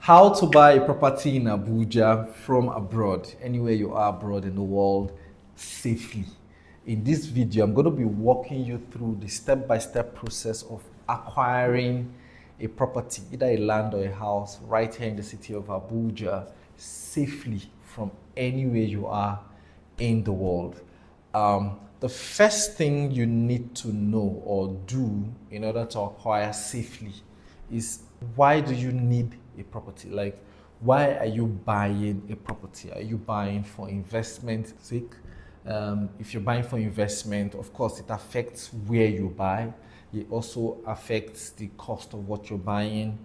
How to buy a property in Abuja from abroad, anywhere you are abroad in the world, safely. In this video, I'm going to be walking you through the step-by-step process of acquiring a property, either a land or a house, right here in the city of Abuja, safely from anywhere you are in the world. The first thing you need to know or do in order to acquire safely is, why do you need a property? Like, why are you buying a property? Are you buying for investment sake? If you're buying for investment, of course, it affects where you buy. It also affects the cost of what you're buying,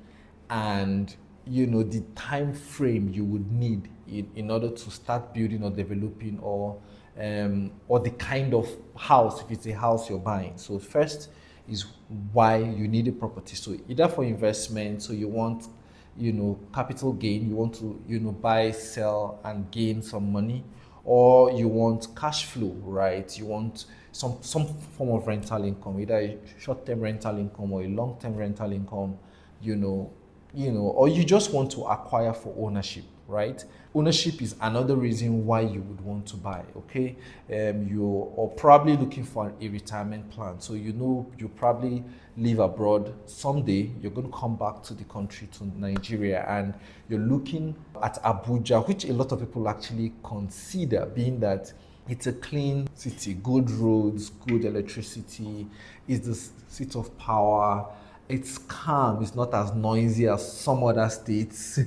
and the time frame you would need in order to start building or developing, or the kind of house, if it's a house you're buying. So first is why you need a property. So either for investment, so you want capital gain, you want to buy, sell and gain some money, or you want cash flow, right? You want some form of rental income, either a short-term rental income or a long-term rental income, or you just want to acquire for ownership, right? Ownership is another reason why you would want to buy. Okay, you're probably looking for a retirement plan, so you probably live abroad. Someday you're going to come back to the country, to Nigeria, and you're looking at Abuja, which a lot of people actually consider, being that it's a clean city, good roads, good electricity, it's the seat of power. It's calm, it's not as noisy as some other states,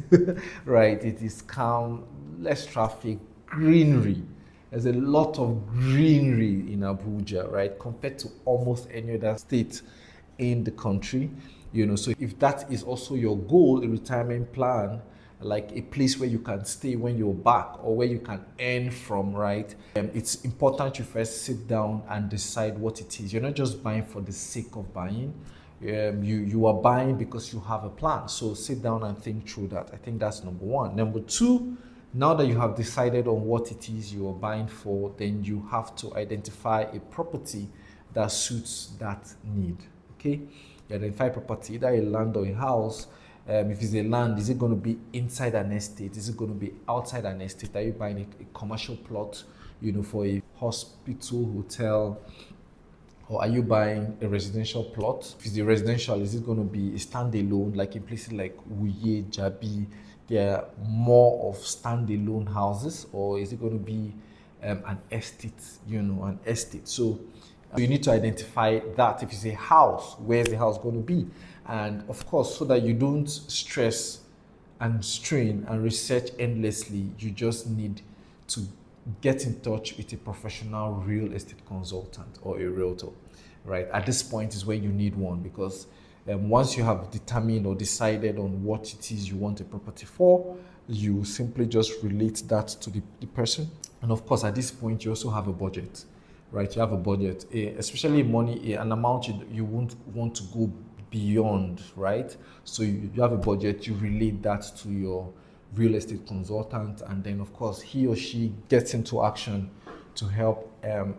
right? It is calm, less traffic, greenery. There's a lot of greenery in Abuja, right? Compared to almost any other state in the country. So if that is also your goal, a retirement plan, like a place where you can stay when you're back or where you can earn from, right? It's important you first sit down and decide what it is. You're not just buying for the sake of buying. You are buying because you have a plan. So sit down and think through that. I think that's number one. Number two, now that you have decided on what it is you are buying for, then you have to identify a property that suits that need. Okay, you identify property, either a land or a house. If it's a land, is it going to be inside an estate? Is it going to be outside an estate? Are you buying a commercial plot, for a hospital, hotel? Or are you buying a residential plot? If it's a residential, is it going to be a standalone, like in places like Wuye, Jabi? There are more of standalone houses, or is it going to be an estate? An estate. So you need to identify that. If it's a house, where's the house going to be? And of course, so that you don't stress and strain and research endlessly, you just need to get in touch with a professional real estate consultant or a realtor, right? At this point is where you need one, because once you have determined or decided on what it is you want a property for, you simply just relate that to the person. And of course, at this point, you also have a budget, right? You have a budget, especially money, an amount you won't want to go beyond, right? So you have a budget, you relate that to your real estate consultant, and then of course he or she gets into action to help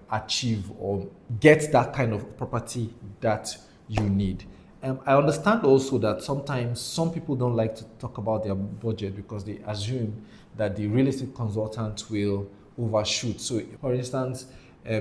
achieve or get that kind of property that you need. I understand also that sometimes some people don't like to talk about their budget because they assume that the real estate consultant will overshoot. So for instance,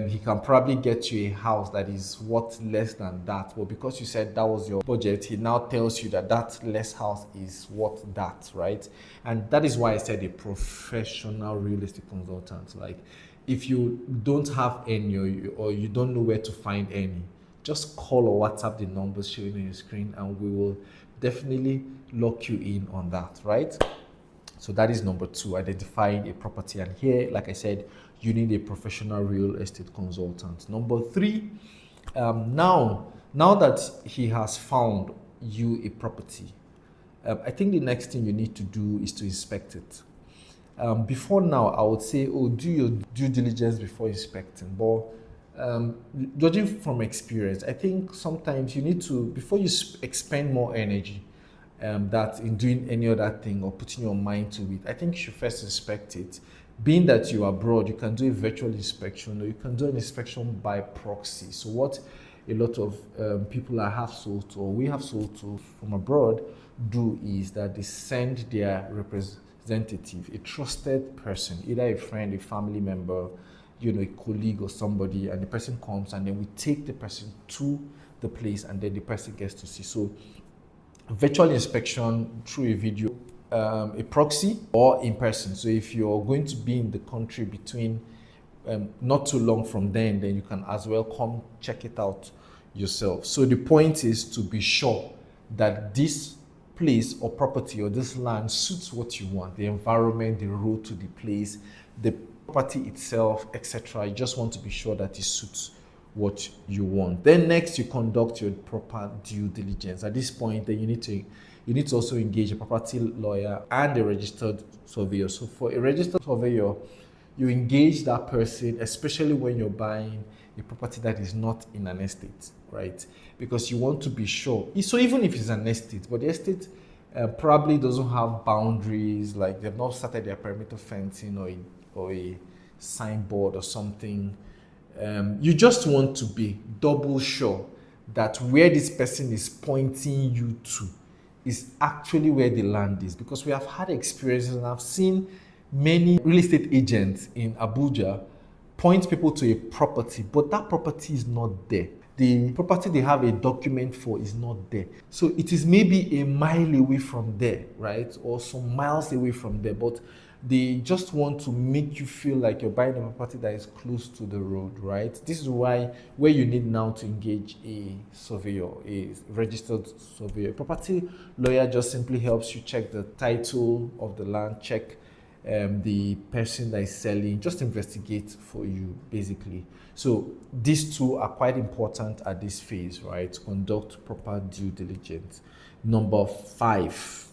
he can probably get you a house that is worth less than that. But because you said that was your budget, he now tells you that that less house is worth that, right? And that is why I said a professional real estate consultant. Like, if you don't have any, or you don't know where to find any, just call or WhatsApp the numbers showing on your screen, and we will definitely lock you in on that, right? So that is number two, identifying a property. And here, like I said, you need a professional real estate consultant. Number three, now that he has found you a property, I think the next thing you need to do is to inspect it. Before now, I would say, do your due diligence before inspecting. But judging from experience, I think sometimes you need to, before you expend more energy, that in doing any other thing or putting your mind to it, I think you should first inspect it. Being that you are abroad, you can do a virtual inspection, or you can do an inspection by proxy. So what a lot of people I have sold to, or we have sold to from abroad, do is that they send their representative, a trusted person, either a friend, a family member, a colleague or somebody, and the person comes, and then we take the person to the place, and then the person gets to see. So virtual inspection through a video, a proxy, or in person. So if you're going to be in the country between not too long from then you can as well come check it out yourself. So the point is to be sure that this place or property or this land suits what you want, the environment, the road to the place, the property itself, etc. You just want to be sure that it suits what you want. Then next, you conduct your proper due diligence. At this point, then you need to also engage a property lawyer and a registered surveyor. So for a registered surveyor, you engage that person, especially when you're buying a property that is not in an estate, right? Because you want to be sure. So even if it's an estate, but the estate probably doesn't have boundaries, like they've not started their perimeter fencing or a signboard or something, you just want to be double sure that where this person is pointing you to is actually where the land is. Because we have had experiences, and I've seen many real estate agents in Abuja point people to a property, but that property is not there. The property they have a document for is not there. So it is maybe a mile away from there, right? Or some miles away from there, but they just want to make you feel like you're buying a property that is close to the road, right? This is where you need now to engage a surveyor, a registered surveyor. A property lawyer just simply helps you check the title of the land, check the person that is selling, just investigate for you, basically. So these two are quite important at this phase, right? Conduct proper due diligence. Number five,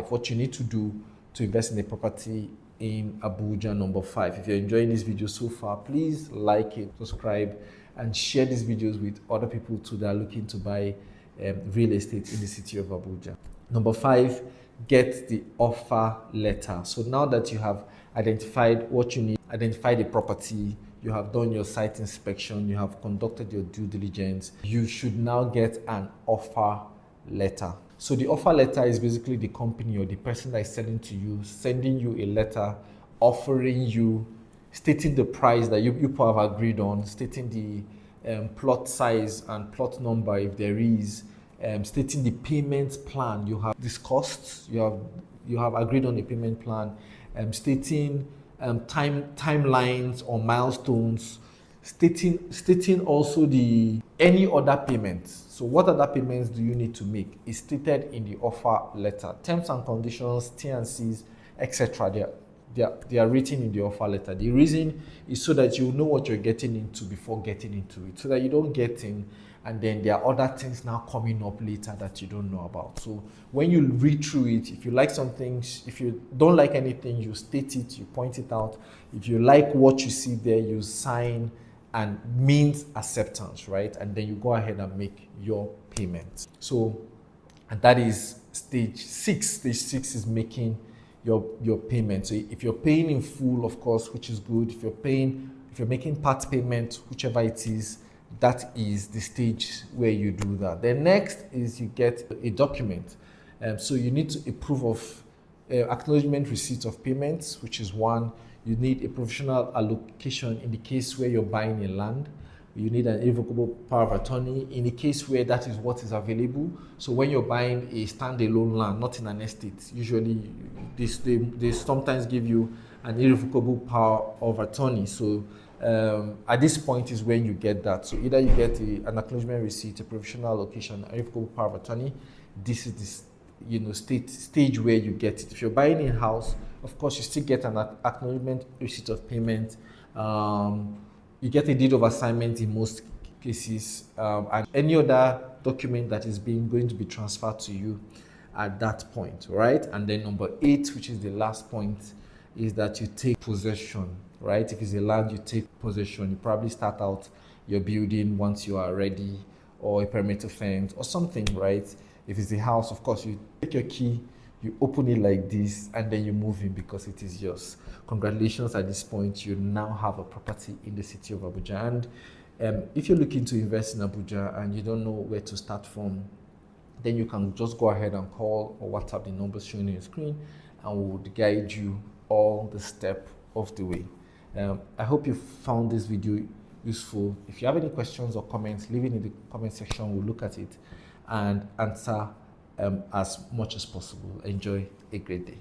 what you need to do to invest in a property in Abuja. Number 5. If you're enjoying this video so far, please like it, subscribe, and share these videos with other people too that are looking to buy real estate in the city of Abuja. Number 5, get the offer letter. So now that you have identified what you need, identified the property, you have done your site inspection, you have conducted your due diligence, you should now get an offer letter. So the offer letter is basically the company or the person that is selling to you, sending you a letter, offering you, stating the price that you have agreed on, stating the plot size and plot number if there is, stating the payment plan you have discussed, you have agreed on a payment plan, stating timelines or milestones, stating also any other payments. So what other payments do you need to make is stated in the offer letter. Terms and conditions, T&Cs, etc. They are written in the offer letter. The reason is so that you know what you're getting into before getting into it, so that you don't get in and then there are other things now coming up later that you don't know about. So when you read through it, if you like something, if you don't like anything, you state it, you point it out. If you like what you see there, you sign and means acceptance, right? And then you go ahead and make your payment. So, and that is stage 6. Stage 6 is making your payment. So if you're paying in full, of course, which is good. If you're making part payment, whichever it is, that is the stage where you do that. Then next is you get a document. So you need to approve of acknowledgement receipt of payments, which is one. You need a provisional allocation in the case where you're buying a land. You need an irrevocable power of attorney in the case where that is what is available. So when you're buying a standalone land, not in an estate, usually they sometimes give you an irrevocable power of attorney. So at this point is when you get that. So either you get an acknowledgement receipt, a provisional allocation, an irrevocable power of attorney. This is the stage where you get it. If you're buying in house, of course, you still get an acknowledgement receipt of payment. You get a deed of assignment in most cases, and any other document that is going to be transferred to you at that point, right? And then number 8, which is the last point, is that you take possession, right? If it's a land, you take possession. You probably start out your building once you are ready, or a perimeter fence or something, right? If it's a house, of course, you take your key, you open it like this, and then you move in because it is yours. Congratulations, at this point, you now have a property in the city of Abuja. And if you're looking to invest in Abuja and you don't know where to start from, then you can just go ahead and call or WhatsApp the numbers showing on your screen, and we will guide you all the step of the way. I hope you found this video useful. If you have any questions or comments, leave it in the comment section. We'll look at it and answer as much as possible. Enjoy a great day.